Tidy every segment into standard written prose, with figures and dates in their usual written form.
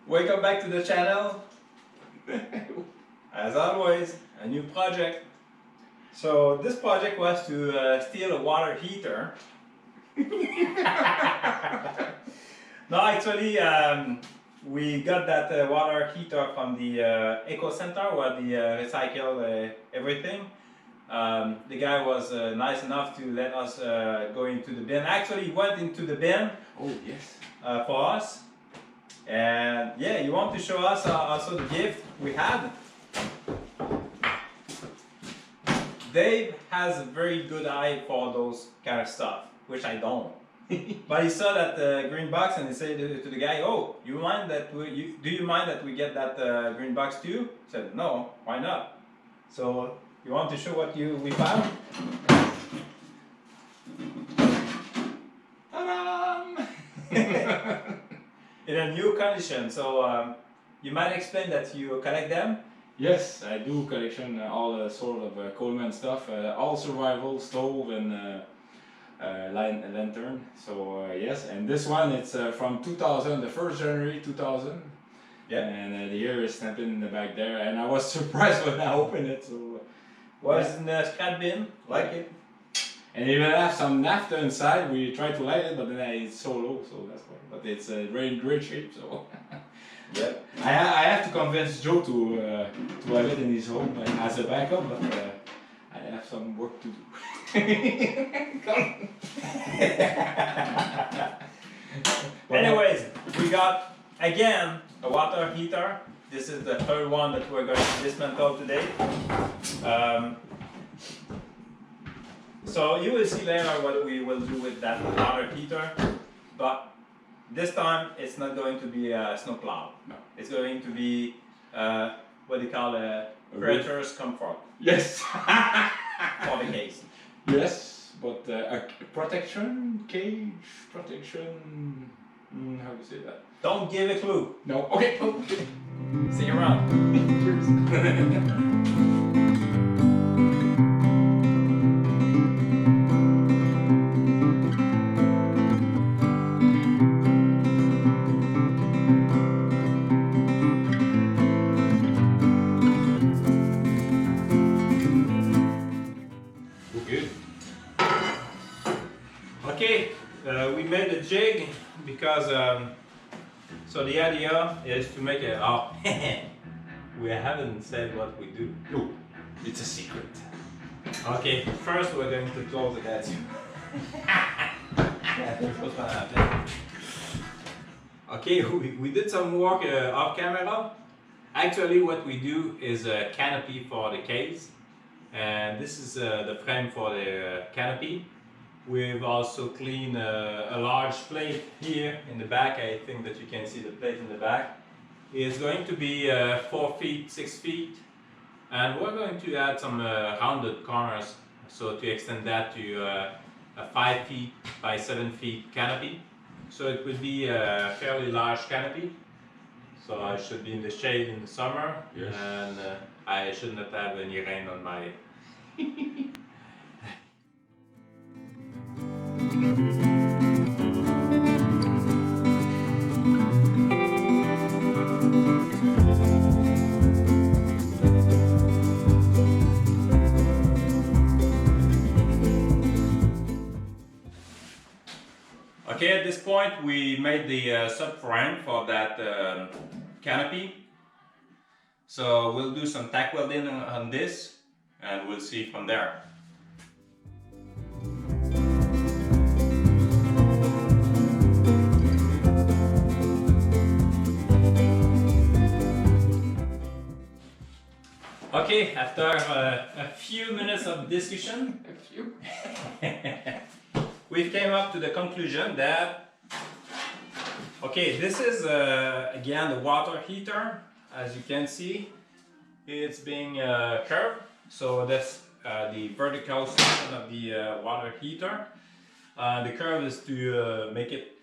Welcome back to the channel. As always, a new project. So this project was to steal a water heater. No, actually, we got that water heater from the Eco Center where they recycle everything. The guy was nice enough to let us go into the bin. Actually, he went into the bin. Oh yes. For us. And yeah, you want to show us also the gift we had. Dave has a very good eye for those kind of stuff, which I don't. But he saw that green box and he said to the guy, "Oh, do you mind that we get that green box too?" He said, "No, why not?" So you want to show what we found? Ta-da! In a new condition, so you might explain that you collect them. Yes, I do collection all sort of Coleman stuff, all survival, stove and lantern. So yes, and this one it's from 2000, the 1st January 2000. Yeah. And the year is stamped in the back there, and I was surprised when I opened it. So Was in the scrap bin, like it. And even have some naphtha inside. We tried to light it, but then it's so low, so that's why. But it's very great shape, so. Yep. I have to convince Joe to have it in his home as a backup, but I have some work to do. Anyways, we got again a water heater. This is the third one that we're going to dismantle today. So you will see later what we will do with that water heater, but this time it's not going to be a snowplow. No. It's going to be what they call a creature's comfort. Yes. For the case. Yes, but a protection, cage, protection, how do you say that? Don't give a clue. No, okay. See you around. Cheers. Okay, we made a jig because so the idea is to make a we haven't said what we do. No, it's a secret. Okay, first we're going to close the gas. That's what's gonna happen. Okay, we did some work off camera. Actually what we do is a canopy for the case, and this is the frame for the canopy. We've also cleaned a large plate here in the back. I think that you can see the plate in the back. It's going to be 4 feet, 6 feet, and we're going to add some rounded corners, so to extend that to a 5 feet by 7 feet canopy. So it would be a fairly large canopy. So I should be in the shade in the summer, yes. And I should not have any rain on my Okay, at this point we made the subframe for that canopy. So we'll do some tack welding on this and we'll see from there. Okay, after a few minutes of discussion, we came up to the conclusion that, okay, this is again the water heater. As you can see, it's being curved. So that's the vertical section of the water heater. The curve is to make it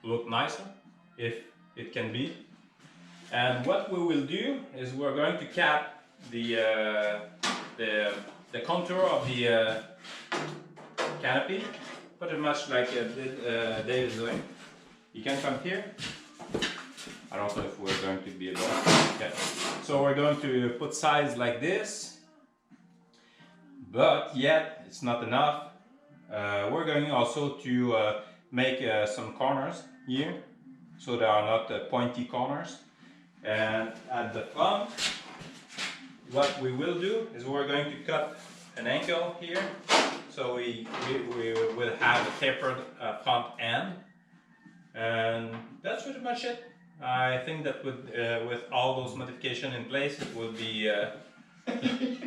look nicer, if it can be. And what we will do is we're going to cap the contour of the canopy, pretty much like Dave is doing. You can come here. I don't know if we're going to be able to. Okay. So we're going to put sides like this, but yet it's not enough. We're going also to make some corners here, so there are not pointy corners. And at the front, what we will do is we're going to cut an angle here, so we will have a tapered front end, and that's pretty much it. I think that with all those modifications in place, it will be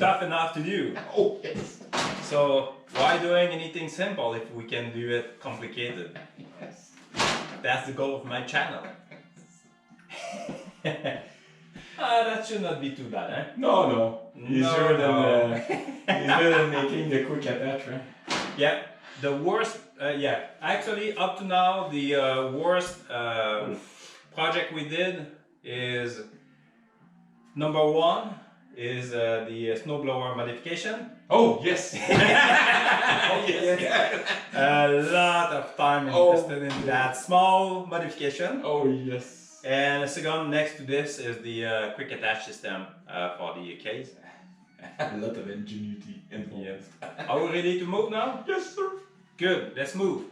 tough enough to do. Oh yes. So why doing anything simple if we can do it complicated? Yes. That's the goal of my channel. That should not be too bad, eh? No. Easier than making the quick attach, right? Yeah, the worst, actually up to now, the worst project we did is number 1 is the snowblower modification. Oh yes. Yes. A lot of time invested in that small modification. Oh yes. And the second next to this is the quick attach system for the case. A lot of ingenuity involved. Yes. Are we ready to move now? Yes, sir. Good, let's move.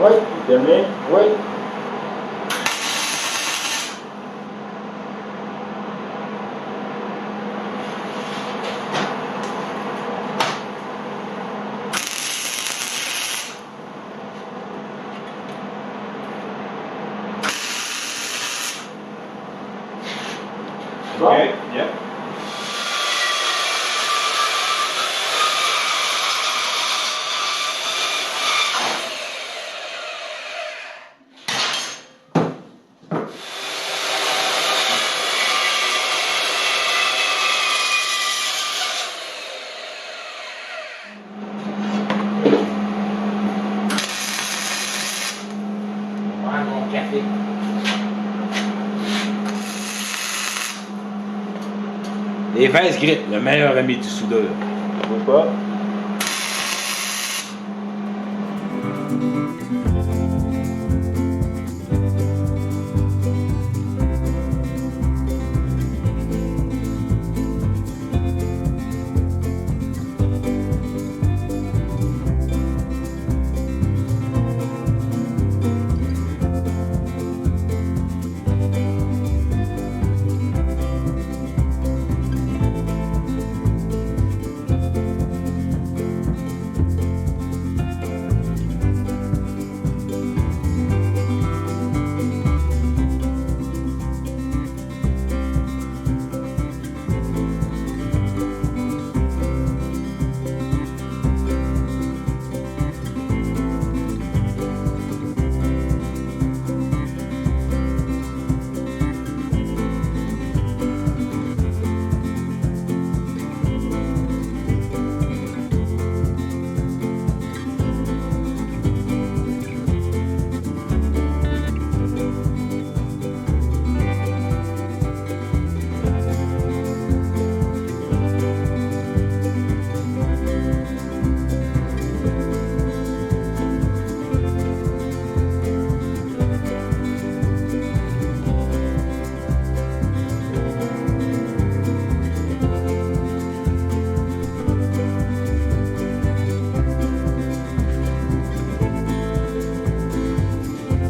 Wait, terminé, wait. Okay, yeah. Café. Les Vice Grit, le meilleur ami du soudeur. Pourquoi?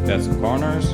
Got some corners.